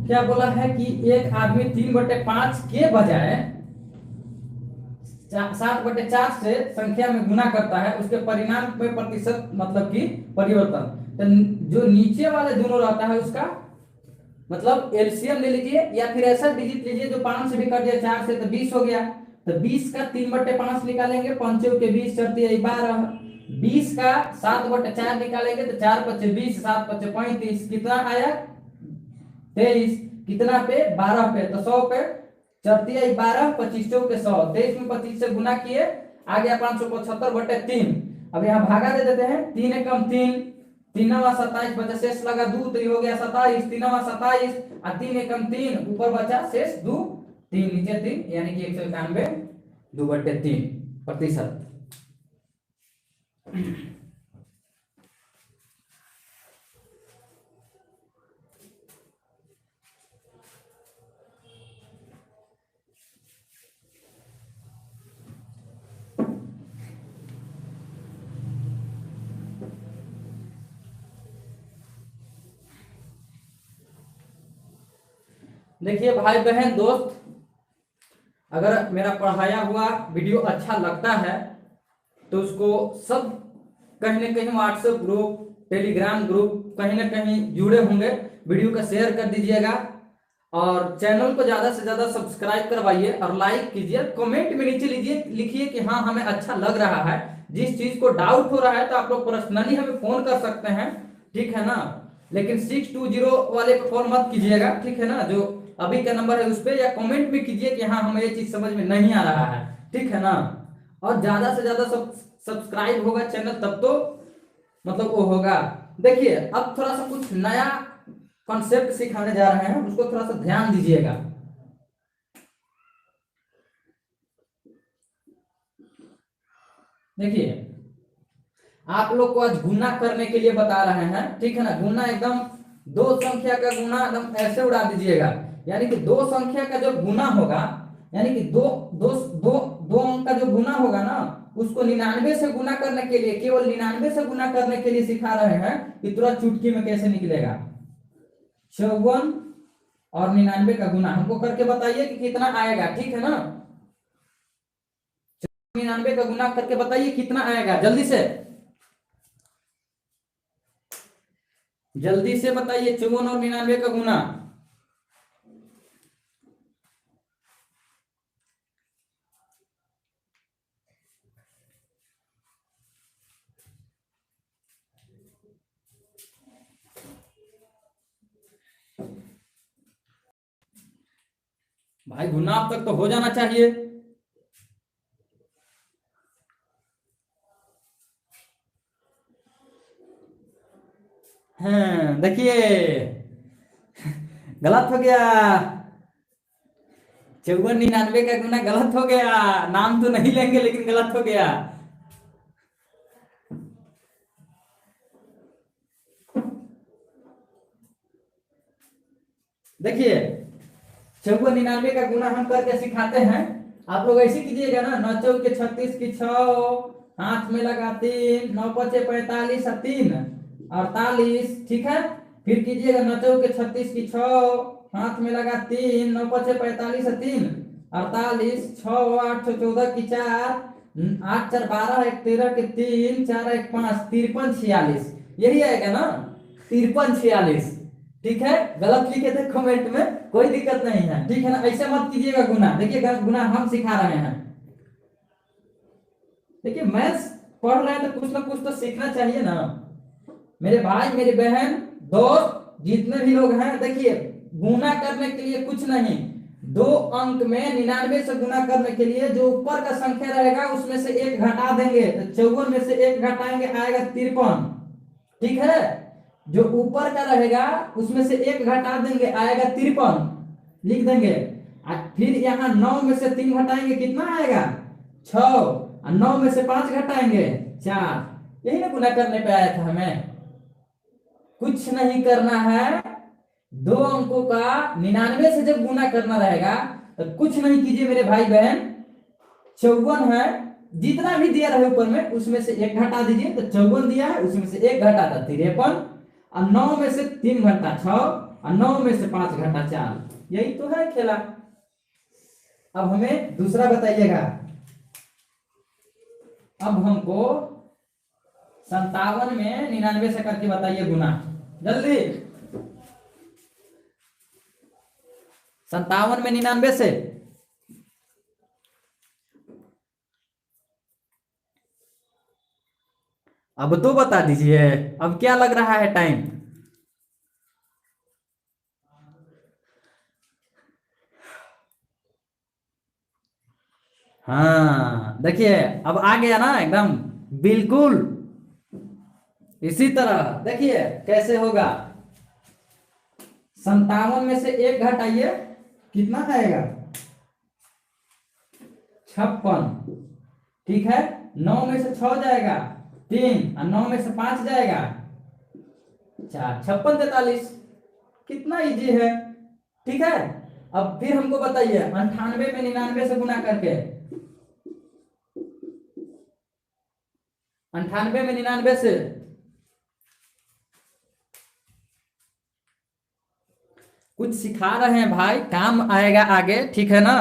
क्या बोला है कि एक आदमी 3/5 के बजाय 7/4 से संख्या में गुना करता है, उसके परिणाम में प्रतिशत मतलब कि परिवर्तन, तो जो नीचे वाले दोनों रहता है उसका मतलब एलसीएम ले लीजिए या फिर ऐसा डिजिट लीजिए जो 5 से भी कट जाए, 4 से तो 20 हो गया, तो 20 का 3/5 निकालेंगे, 5 के 20 चढ़ती 12, 20 का 7/4 निकालेंगे तो 4 5 20, 7 5 35, कितना आया? 23, कितना पे? 12 पे, तो 100 पे चढ़ती है 12, 25 के 100, 23 में 25 से गुना किए, आ गया 575/3। अब यहाँ भागा दे देते हैं, 3 एकम 3, 3 9 27 बचा, शेष लगा 2 तो ये हो गया 27, 3 9 27 और 3 एकम 3, ऊपर बचा शेष 2, 3 नीचे 3, यानी कि 191 2/3%। देखिए भाई बहन दोस्त, अगर मेरा पढ़ाया हुआ वीडियो अच्छा लगता है तो उसको सब कहीं ना कहीं व्हाट्सएप ग्रुप, टेलीग्राम ग्रुप कहीं ना कहीं जुड़े होंगे, वीडियो का शेयर कर दीजिएगा और चैनल को ज्यादा से ज्यादा सब्सक्राइब करवाइए और लाइक कीजिए। कमेंट में नीचे लीजिए, लिखिए कि हाँ हमें अच्छा लग रहा है। जिस चीज को डाउट हो रहा है तो आप लोग पर्सनली हमें फोन कर सकते हैं, ठीक है ना? लेकिन 620 वाले को कॉल मत कीजिएगा, ठीक है ना? जो अभी का नंबर है उस पर, या कमेंट में कीजिए कि हाँ हमें ये चीज समझ में नहीं आ रहा है, ठीक है ना? और ज्यादा से ज्यादा सब्सक्राइब होगा चैनल तब तो मतलब वो होगा। देखिए अब थोड़ा सा कुछ नया कॉन्सेप्ट सिखाने जा रहे हैं, उसको थोड़ा सा ध्यान दीजिएगा। देखिए आप लोग को आज गुना करने के लिए बता रहे हैं, ठीक है ना? गुना एकदम दो संख्या का गुना एकदम ऐसे उड़ा दीजिएगा, यानी कि दो संख्या का जो गुना होगा, यानी कि दो दो दो दो अंक का जो गुना होगा ना, उसको 99 से गुना करने के लिए, केवल 99 से गुना करने के लिए सिखा रहे हैं कि तुरंत चुटकी में कैसे निकलेगा। 54 और 99 का गुना हमको करके बताइए कि कितना आएगा, ठीक है ना? 99 का गुना करके बताइए कितना आएगा, जल्दी से जल्दी से बताइए। 54 और 99 का गुना भाई, गुना अब तक तो हो जाना चाहिए। हाँ देखिए गलत हो गया, 54 99 का गुना गलत हो गया। नाम तो नहीं लेंगे लेकिन गलत हो गया। देखिए 54 99 का गुना हम करके सिखाते हैं, आप लोग ऐसे कीजिएगा ना। 9 चौके 36 की 6, हाथ में लगा 3, 9 5 45 और 3, 48, ठीक है। फिर कीजिएगा 9 चौके 36 की 6, हाथ में लगा 3, 9 पचे 45 है 3, 48, 6 8 14 की 4, 8 4 12 1 13 के 3, 4 1 5, 53 46, यही आएगा ना, 53 46। ठीक है, गलत लिखे थे कमेंट में, कोई दिक्कत नहीं है, ठीक है ना। ऐसे मत कीजिएगा गुना, देखिए गुना हम सिखा रहे हैं। देखिए मैथ्स पढ़ रहे हैं तो कुछ ना कुछ तो सीखना चाहिए ना मेरे भाई मेरी बहन दोस्त जितने भी लोग हैं। देखिए गुना करने के लिए कुछ नहीं, 2 अंक में 99 से गुना करने के लिए जो ऊपर का संख्या रहेगा उसमें से 1 घटा देंगे, तो 54 में से 1 घटाएंगे आएगा 53, ठीक है। जो ऊपर का रहेगा उसमें से 1 घटा देंगे आएगा 53, लिख देंगे। फिर यहाँ 9 में से 3 घटाएंगे कितना आएगा 6, और 9 में से 5 घटाएंगे 4। यही ना गुना करने पे आया था हमें, कुछ नहीं करना है। 2 अंकों का 99 से जब गुना करना रहेगा तो कुछ नहीं कीजिए मेरे भाई बहन, 54 है, जितना भी दिया रहे ऊपर में उसमें से 1 घटा दीजिए, तो 54 दिया है उसमें से 1 घटा था 53, और 9 में से 3 घटा 6, और 9 में से 5 घटा 4, यही तो है खेला। अब हमें दूसरा बताइएगा, अब हमको 57 में 99 से करके बताइए गुना, जल्दी। 57 में 99 से, अब तो बता दीजिए, अब क्या लग रहा है टाइम। हाँ देखिए अब आ गया ना एकदम बिल्कुल इसी तरह। देखिए कैसे होगा, 57 में से 1 घटाइए कितना आएगा 56, ठीक है। 9 में से 6 जाएगा 3, और 9 में से 5 जाएगा 4, 56 43, कितना इजी है, ठीक है। अब फिर हमको बताइए 98 में 99 से गुना करके, 98 में 99 से, कुछ सिखा रहे हैं भाई, काम आएगा आगे, ठीक है ना।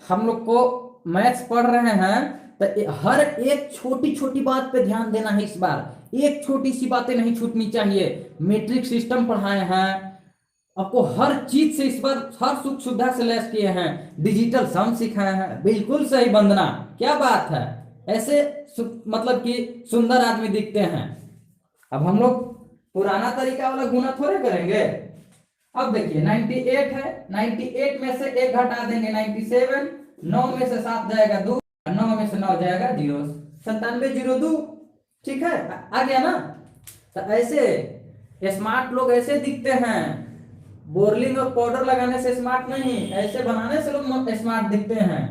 हम लोग को मैथ्स पढ़ रहे हैं तो हर एक छोटी छोटी बात पे ध्यान देना है इस बार, एक छोटी सी बातें नहीं छूटनी चाहिए। मैट्रिक सिस्टम पढ़ाए हैं आपको, हर चीज से इस बार हर सुख सुविधा से लैस किए हैं, डिजिटल सम सिखाए हैं, बिल्कुल सही वंदना, क्या बात है। ऐसे मतलब कि सुंदर आदमी दिखते हैं। अब हम लोग पुराना तरीका वाला गुना थोड़े करेंगे। अब देखिए 98 है, 98 में से 1 घटा देंगे 97, 9 में से 7 जाएगा 2, 9 में से 9 जाएगा 0, 97 0 2, ठीक है, आ गया ना। तो ऐसे स्मार्ट लोग ऐसे दिखते हैं, बोरलिंग और पाउडर लगाने से स्मार्ट नहीं, ऐसे बनाने से लोग स्मार्ट दिखते हैं।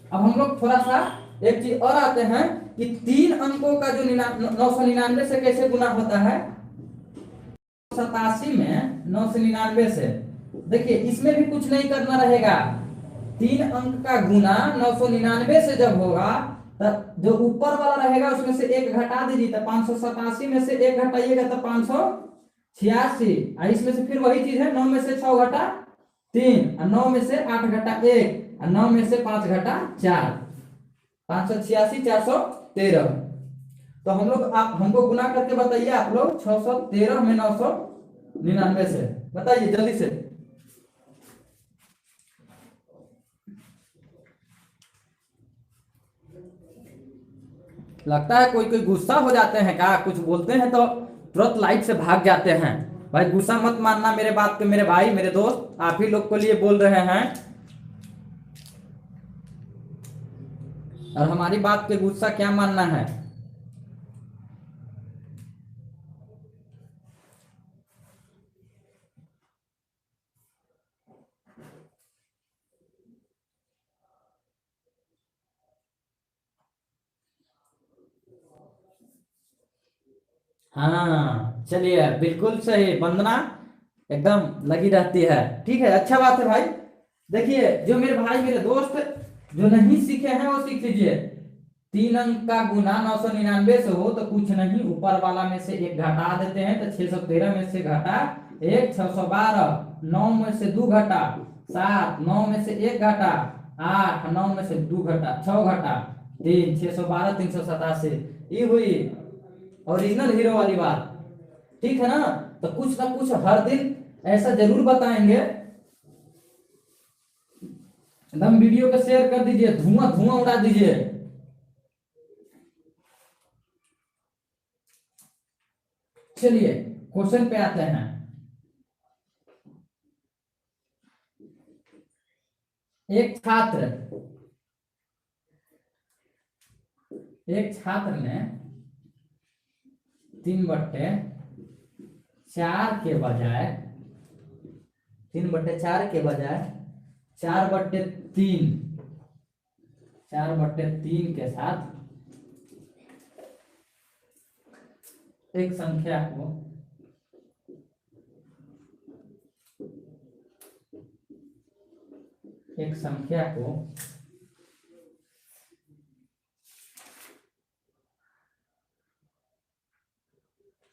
अब हम लोग थोड़ा सा एक चीज और आते हैं कि 3 अंकों का जो 999 से कैसे गुना होता है। 87 में 999 से, देखिए इसमें भी कुछ नहीं करना रहेगा, 3 अंक का गुना 999 से जब होगा तब जो ऊपर वाला रहेगा उसमें से 1 घटा दीजिए, तो 587 में से 1 घटाइएगा तो 586, और इसमें से फिर वही चीज है, 9 में से 6 घटा 3, और 9 में से 8 घटा 1, और 9 में से 5 घटा 4, 586 413। तो हम लोग, आप हमको गुना करके बताइए आप लोग 613 में 999 से, बताइए जल्दी से। लगता है कोई कोई गुस्सा हो जाते हैं क्या, कुछ बोलते हैं तो तुरंत लाइट से भाग जाते हैं। भाई गुस्सा मत मानना मेरे बात पे, मेरे भाई मेरे दोस्त, आप ही लोग के लिए बोल रहे हैं, और हमारी बात पे गुस्सा क्या मानना है। हाँ चलिए बिल्कुल सही, वंदना एकदम लगी रहती है, ठीक है, अच्छा बात है भाई। देखिए जो मेरे भाई मेरे दोस्त जो नहीं सीखे हैं वो सीख लीजिए। 3 अंक का गुना 999 से हो तो कुछ नहीं, ऊपर वाला में से एक घटा देते हैं तो 613 में से घटा 1 612, 9 में से 2 घटा 7, 9 में से 1 घटा 8, 9 में से 2 घटा 6 घटा 3, 612 387। ये हुई ओरिजिनल हीरो वाली बात, ठीक है ना। तो कुछ ना कुछ हर दिन ऐसा जरूर बताएंगे। एकदम वीडियो को शेयर कर दीजिए, धुआं धुआं उड़ा दीजिए। चलिए क्वेश्चन पे आते हैं। एक छात्र ने 3/4 के बजाय 3/4 के बजाय 4/3 के साथ एक संख्या को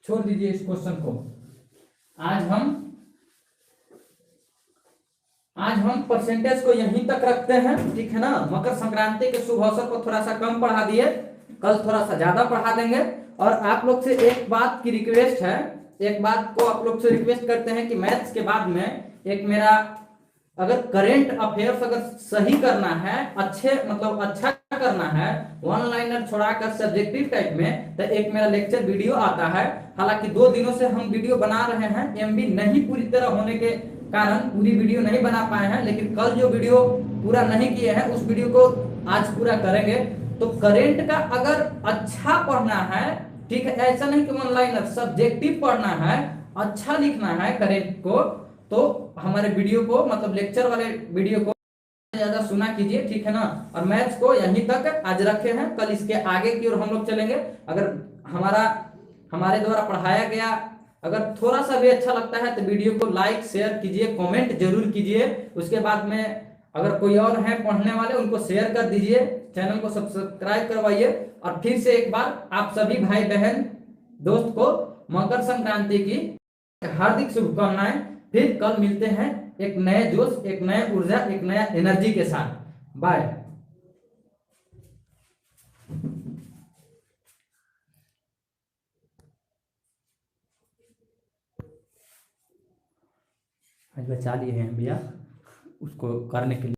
छोड़ दीजिए इस क्वेश्चन को। आज हम परसेंटेज को यहीं तक रखते हैं, ठीक है ना। मकर संक्रांति के शुभ अवसर को थोड़ा सा कम पढ़ा दिए, कल थोड़ा सा ज्यादा पढ़ा देंगे। और आप लोग से एक बात की रिक्वेस्ट है, एक बात को आप लोग से रिक्वेस्ट करते हैं कि मैथ्स के बाद में एक मेरा, अगर करेंट अफेयर्स अगर सही करना है, अच्छे मतलब अच्छा करना है, वन लाइनर छोड़ाकर सब्जेक्टिव टाइप में, तो एक मेरा लेक्चर वीडियो आता है। हालांकि 2 दिनों से हम वीडियो बना रहे हैं, एमबी नहीं पूरी तरह होने के कारण पूरी वीडियो नहीं बना पाए हैं, लेकिन कल जो वीडियो पूरा नहीं किए हैं उस वीडियो को आज पूरा करेंगे। तो करेंट का अगर अच्छा पढ़ना है, ठीक है, ऐसा नहीं कि वन लाइनर, सब्जेक्टिव पढ़ना है, अच्छा लिखना है करेंट को, तो हमारे वीडियो को मतलब लेक्चर वाले वीडियो को ज्यादा सुना कीजिए, ठीक है ना। और मैथ्स को यहीं तक आज रखे हैं, कल इसके आगे की ओर हम लोग चलेंगे। अगर हमारे द्वारा पढ़ाया गया अगर थोड़ा सा भी अच्छा लगता है तो वीडियो को लाइक शेयर कीजिए, कमेंट जरूर कीजिए। उसके बाद में अगर कोई और है पढ़ने वाले उनको शेयर कर दीजिए, चैनल को सब्सक्राइब करवाइए। और फिर से एक बार आप सभी भाई बहन दोस्त को मकर संक्रांति की हार्दिक शुभकामनाएं। फिर कल मिलते हैं एक नए जोश, एक नया ऊर्जा, एक नया एनर्जी के साथ। बाय। आज बचा लिए हैं भैया उसको करने के लिए।